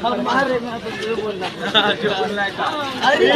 हमारे में तो जो बोलना अरे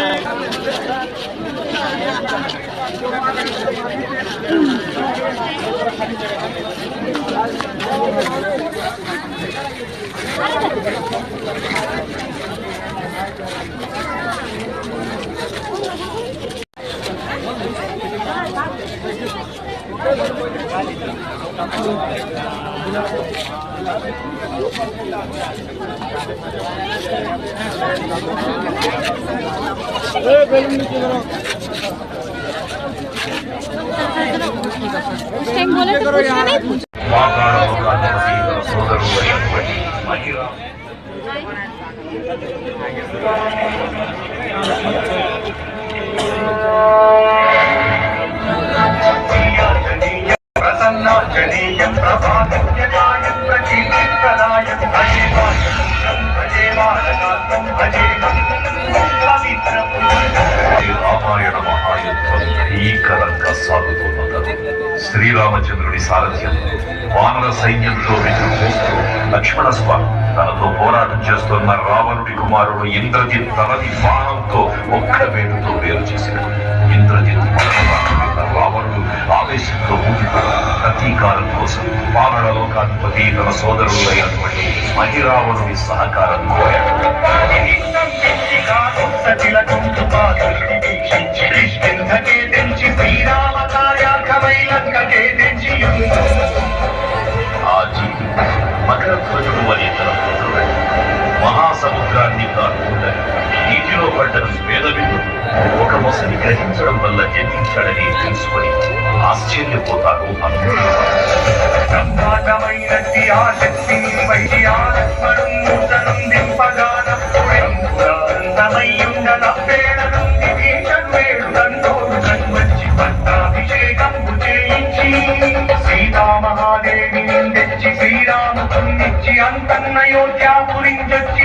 రామాయణ మహాయుద్ధం భీకరంగా సాగుతున్నది. శ్రీరామచంద్రుడి సారథ్యం వానర సైన్యంతో విజృంభిస్తూ లక్ష్మణ స్వామి తనతో పోరాటం చేస్తున్న రావణుడి కుమారుడు ఇంద్రజిత్ తనని బాణంతో ఒక్క వేటుతో వేరు చేశాడు. ఇంద్రజిత్ రావణుడు ఆవేశంతో ఊగిపోయాడు. ప్రతీకారం కోసం వానర లోకాధిపతి తన సోదరుడైనటువంటి మహిరావణుడి సహకారం కోరాడు. ఆ జీవి మకరధ్వజుడు అనే తన పుత్రుడు మహాసముద్రాన్ని కాకుండా నీటిలో పడ్డను వేదవిందు ఒక మొసలి గ్రహించడం వల్ల జన్మించాడని తెలుసుకొని ఆశ్చర్యపోతాడు. బ్రహ్మాండమైనట్టి ఆ శక్తిని సీతామహాదేవిని తెచ్చి శ్రీరామునిచ్చి అంతన్నయోధ్యాపురించొచ్చి